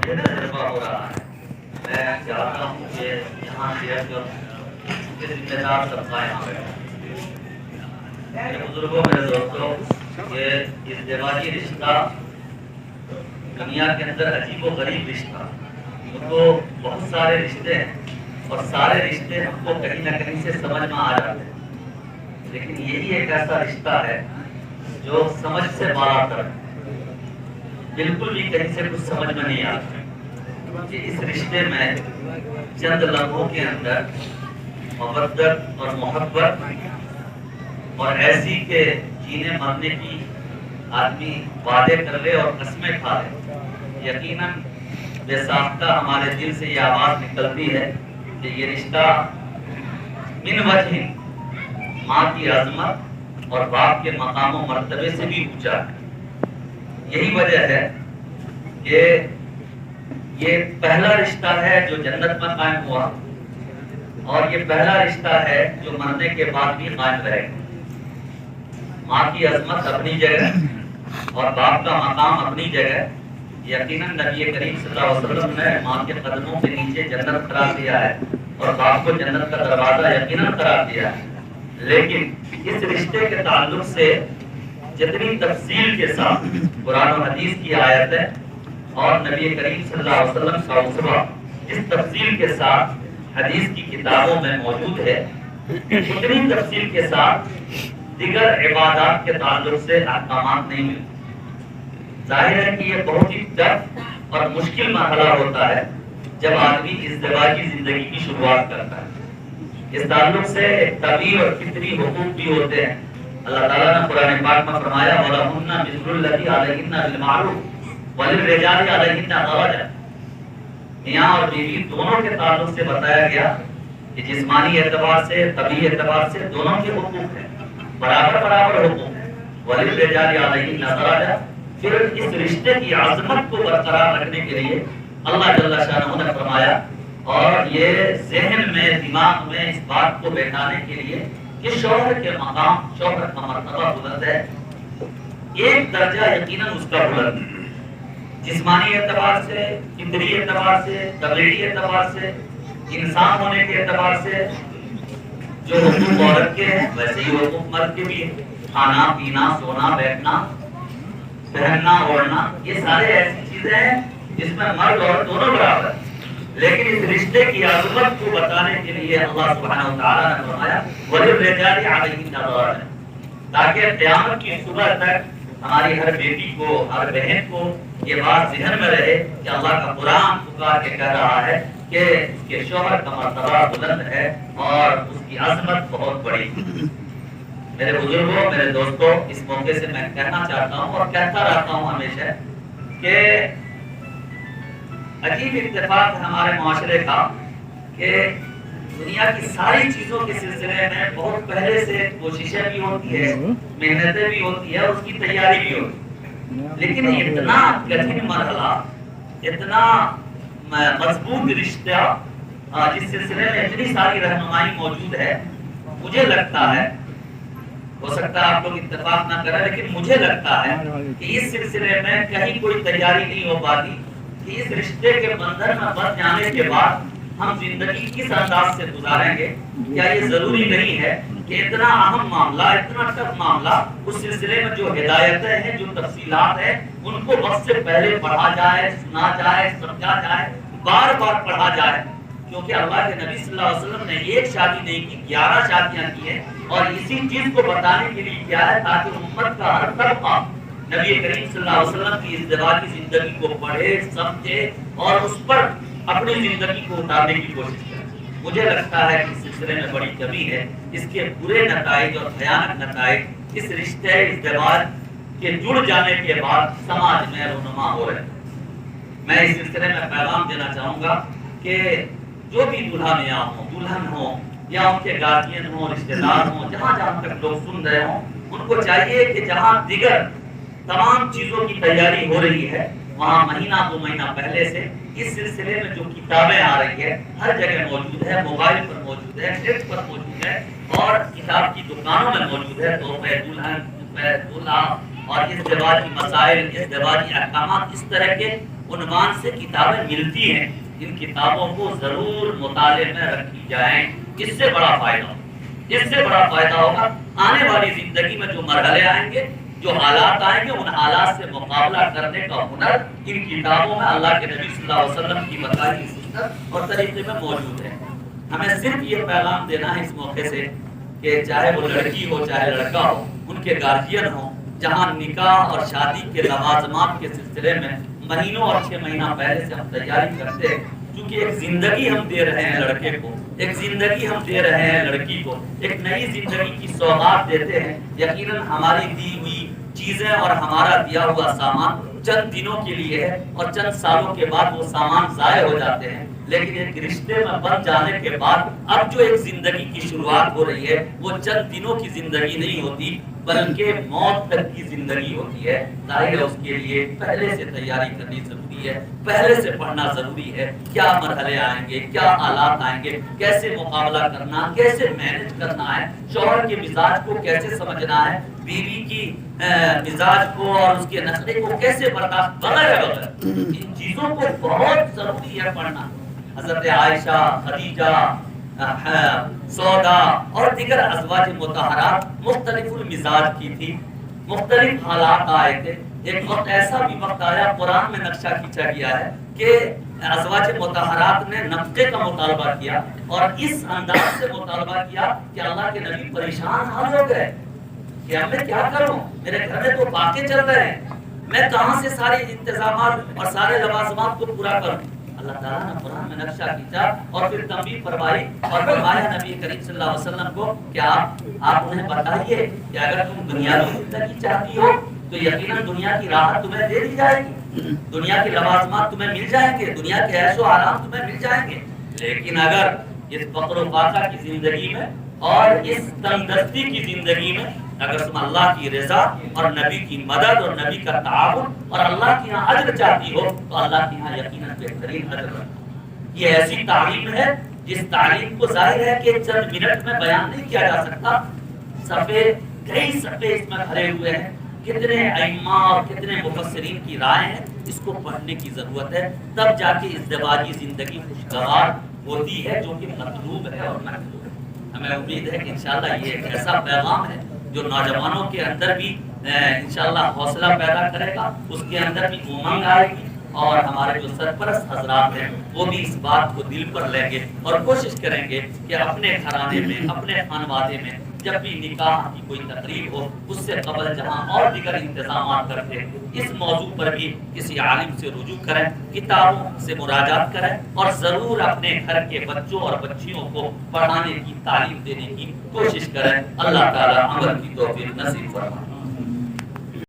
مجھے تجربہ ہو رہا ہے، میں چاہتا ہوں کہ یہاں سے ذمہ دار طبقہ یہاں بیٹھے، میرے بزرگوں، میرے دوستوں، یہ ازدواجی رشتہ دنیا کے اندر عجیب و غریب رشتہ، وہ تو بہت سارے رشتے ہیں اور سارے رشتے ہم کو کہیں نہ کہیں سے سمجھ میں آ جاتے ہیں، لیکن یہی ایک ایسا رشتہ ہے جو سمجھ سے بالا تر ہے، بالکل بھی کہیں سے کچھ سمجھ میں نہیں آتا کہ اس رشتے میں چند لمحوں کے اندر مودت اور محبت اور ایسی کہ جینے مرنے کی آدمی وعدے کر لے اور قسمیں کھا لے، یقیناً بے ساختہ ہمارے دل سے یہ آواز نکلتی ہے کہ یہ رشتہ من وجہ ماں کی عظمت اور باپ کے مقام و مرتبے سے بھی اونچا ہے۔ یہی وجہ ہے کہ یہ پہلا رشتہ ہے جو جنت میں قائم ہوا اور یہ پہلا رشتہ ہے جو مرنے کے بعد بھی قائم رہے گا۔ ماں کی عظمت اپنی جگہ اور باپ کا مقام اپنی جگہ، یقیناً نبی کریم صلی اللہ علیہ وسلم نے ماں کے قدموں کے نیچے جنت قرار دیا ہے اور باپ کو جنت کا دروازہ یقیناً قرار دیا ہے، لیکن اس رشتے کے تعلق سے جتنی تفصیل کے ساتھ قرآن و حدیث کی آیتیں اور نبی کریم صلی اللہ علیہ وسلم کا اسوہ اس تفصیل کے ساتھ حدیث کی کتابوں میں موجود ہے، اتنی تفصیل کے ساتھ دیگر عبادات کے تعلق سے احکامات نہیں ملتے۔ ظاہر ہے کہ یہ بہت ہی ٹف اور مشکل مرحلہ ہوتا ہے جب آدمی ازدواجی زندگی کی شروعات کرتا ہے۔ اس تعلق سے طبعی اور فطری حقوق بھی ہوتے ہیں۔ اللہ تعالیٰ نے قرآن پاک میں فرمایا وَلَهُنَّ مِثْلُ الَّذِي عَلَيْهِنَّ بِالْمَعْرُوفِ وَلِلرِّجَالِ عَلَيْهِنَّ دَرَجَةٌ۔ میاں اور بیوی دونوں کے تعلق سے بتایا گیا کہ جسمانی اعتبار سے، طبعی اعتبار سے دونوں کے حقوق ہیں، برابر برابر حقوق ہیں۔ وَلِلرِّجَالِ عَلَيْهِنَّ دَرَجَةٌ، پھر اس رشتے کی عظمت کو برقرار رکھنے کے لیے اللہ جل شانہ نے فرمایا اور یہ ذہن میں، دماغ میں اس بات کو بیٹھانے کے لیے کہ شوہر کے مقام، شوہر کا مرتبہ بلند ہے، ایک درجہ یقیناً اس کا بلند ہے، جسمانی اعتبار سے، فطری اعتبار سے، طبعی اعتبار سے، انسان ہونے کے اعتبار سے جو حقوق عورت کے ہیں ویسے ہی حقوق مرد کے بھی ہیں، کھانا پینا، سونا بیٹھنا، پہننا اوڑھنا، یہ سارے ایسی چیزیں ہیں جس میں مرد اور دونوں برابر ہیں، لیکن اس رشتے کی عظمت کو بتانے کے لیے اللہ سبحانہ وتعالیٰ نے فرمایا وَلِلرِّجَالِ عَلَيْهِنَّ دَرَجَةٌ، تاکہ قیامت کی صبح تک ہماری ہر بیٹی کو، ہر بہن کو یہ بات ذہن میں رہے کہ اللہ کا قرآن پکار کے کہہ رہا ہے کہ اس کے شوہر کا مرتبہ بلند ہے اور اس کی عظمت بہت بڑی۔ میرے بزرگوں، میرے دوستوں، اس موقع سے میں کہنا چاہتا ہوں اور کہتا رہتا ہوں ہمیشہ کہ عجیب اتفاق ہمارے معاشرے کا کہ دنیا کی ساری چیزوں کے سلسلے میں بہت پہلے سے کوششیں بھی ہوتی ہے، محنتیں بھی ہوتی ہے، اس کی تیاری بھی ہوتی ہے، لیکن اتنا کٹھن مرحلہ، اتنا مضبوط رشتہ جس سلسلے میں اتنی ساری رہنمائی موجود ہے، مجھے لگتا ہے، ہو سکتا ہے آپ لوگ اتفاق نہ کریں، لیکن مجھے لگتا ہے کہ اس سلسلے میں کہیں کوئی تیاری نہیں ہو پاتی کہ اس رشتے کے بندھن میں بس جانے کے بعد ہم زندگی کس انداز سے گزاریں گے۔ کیا یہ ضروری نہیں ہے کہ اتنا اہم معاملہ، اتنا ٹف معاملہ، اس سلسلے میں جو ہدایتیں ہیں، جو تفصیلات ہیں، ان کو وقت سے پہلے پڑھا جائے، سنا جائے، سمجھا جائے، بار بار پڑھا جائے، کیونکہ اللہ کے نبی صلی اللہ علیہ وسلم نے ایک شادی نہیں کی، 11 شادیاں کی ہیں، اور اسی چیز کو بتانے کے لیے کیا ہے تاکہ امت کا ہر طبقہ نبی کریم صلی اللہ علیہ وسلم کی ازدواجی زندگی کو پڑھے، سمجھے اور اس پر اپنی زندگی کو اتارنے کی کوشش کرے۔ مجھے لگتا ہے کہ اس سلسلے میں بڑی کمی ہے، اس کے برے نتائج اور بھیانک نتائج اس رشتے ازدواج کے جڑ جانے کے بعد سماج میں رونما ہو رہے ہیں۔ میں اس سلسلے میں پیغام دینا چاہوں گا کہ جو بھی دلہا میاں ہوں، دلہن ہوں یا ان کے گارجین ہوں، رشتہ دار ہوں، جہاں جہاں تک لوگ سن رہے ہوں، ان کو چاہیے کہ جہاں دیگر تمام چیزوں کی تیاری ہو رہی ہے وہاں مہینہ 2 مہینہ پہلے سے اس سلسلے میں جو کتابیں آ رہی ہے ہر جگہ موجود ہے، موبائل پر موجود ہے، نیٹ پر موجود ہے اور کتاب کی دکانوں میں موجود ہے، تحفے دلہن، تحفے دولہا اور ازدواجی مسائل، ازدواجی احکامات، اس طرح کے عنوان سے کتابیں ملتی ہیں، ان کتابوں کو ضرور مطالعے میں رکھی جائیں، اس سے بڑا فائدہ ہوگا، اس سے بڑا فائدہ ہوگا۔ آنے والی زندگی میں جو مرحلے آئیں گے، جو حالات آئیں گے، ان حالات سے مقابلہ کرنے کا ہنر ان کتابوں میں اللہ کے نبی صلی اللہ علیہ وسلم کی بتائی سنت اور طریقے میں موجود ہے۔ ہمیں صرف یہ پیغام دینا ہے اس موقع سے کہ چاہے وہ لڑکی ہو چاہے لڑکا ہو، ان کے گارجین ہوں، جہاں نکاح اور شادی کے لوازمات کے سلسلے میں مہینوں اور 6 مہینہ پہلے سے ہم تیاری کرتے ہیں، کیونکہ ایک زندگی ہم دے رہے ہیں لڑکے کو، ایک زندگی ہم دے رہے ہیں لڑکی کو، ایک نئی زندگی کی سوغات دیتے ہیں۔ یقیناً ہماری دی ہوئی چیزیں اور ہمارا دیا ہوا سامان چند دنوں کے لیے ہے اور چند سالوں کے بعد وہ سامان ضائع ہو جاتے ہیں، لیکن ایک رشتے میں بن جانے کے بعد اب جو ایک زندگی کی شروعات ہو رہی ہے وہ چند دنوں کی زندگی نہیں ہوتی بلکہ موت تک کی زندگی ہوتی ہے۔ ظاہر ہے اس کے لیے پہلے سے تیاری کرنی ضروری ہے، پہلے سے پڑھنا ضروری ہے، کیا مرحلے آئیں گے، کیا حالات آئیں گے، کیسے مقابلہ کرنا، کیسے مینج کرنا ہے، شوہر کے مزاج کو کیسے سمجھنا ہے، بیوی کی مزاج کو اور اس کے نخرے کو کیسے برداشت، وغیرہ وغیرہ، ان چیزوں کو بہت ضروری ہے پڑھنا۔ حضرت عائشہ، خدیجہ، سودا اور دیگر ازواج مطہرات مختلف المزاج کی تھی، مختلف حالات آئے تھے۔ ایک وقت ایسا بھی وقت آیا، قرآن میں نقشہ کھینچا گیا ہے کہ ازواج مطہرات نے نفقے کا مطالبہ کیا اور اس انداز سے مطالبہ کیا کہ اللہ کے نبی پریشان حال ہو گئے کہ اب میں کیا کروں، میرے گھر میں تو باقی چل رہے ہیں، میں کہاں سے سارے انتظامات اور سارے لوازمات کو پورا کروں۔ اللہ تعالیٰ نے قرآن میں نقشہ کھینچا اور پھر تنبیہ فرمائی اور فرمایا نبی کریم صلی اللہ علیہ وسلم کو کہ آپ انہیں بتائیے کہ اگر تم دنیاوی زندگی چاہتی ہو تو یقیناً دنیا کی راحت تمہیں دے دی جائے گی، دنیا کے لوازمات تمہیں مل جائیں گے، دنیا کے عیش و آرام تمہیں مل جائیں گے، لیکن اگر اس فقر و فاقہ کی زندگی میں اور اس تندرستی کی زندگی میں اگر تم اللہ کی رضا اور نبی کی مدد اور نبی کا تعاون اور اللہ کے یہاں اجر چاہتی ہو تو اللہ کے یہاں یقیناً بہترین اجر رکھو۔ یہ ایسی تعلیم ہے جس تعلیم کو ظاہر ہے کہ چند منٹ میں بیان نہیں کیا جا سکتا، صفحے کئی صفحے اس میں بھرے ہوئے ہیں، کتنے ائمہ اور کتنے مفسرین کی رائے ہیں، اس کو پڑھنے کی ضرورت ہے، تب جا کے ازدواجی زندگی خوشگوار ہوتی ہے جو کہ مطلوب ہے اور محبوب ہے۔ ہمیں امید ہے کہ انشاءاللہ یہ ایک ایسا پیغام ہے جو نوجوانوں کے اندر بھی انشاءاللہ حوصلہ پیدا کرے گا، اس کے اندر بھی امنگ آئے گی، اور ہمارے جو سرپرست حضرات ہیں وہ بھی اس بات کو دل پر لیں گے اور کوشش کریں گے کہ اپنے گھرانے میں، اپنے خانوادے میں جب بھی نکاح کی کوئی تقریب ہو اس سے قبل جہاں اور دیگر انتظامات کرتے اس موضوع پر بھی کسی عالم سے رجوع کریں، کتابوں سے مراجعات کریں اور ضرور اپنے گھر کے بچوں اور بچیوں کو پڑھانے کی، تعلیم دینے کی کوشش کریں۔ اللہ تعالی عمل کی توفیق نصیب فرمائے۔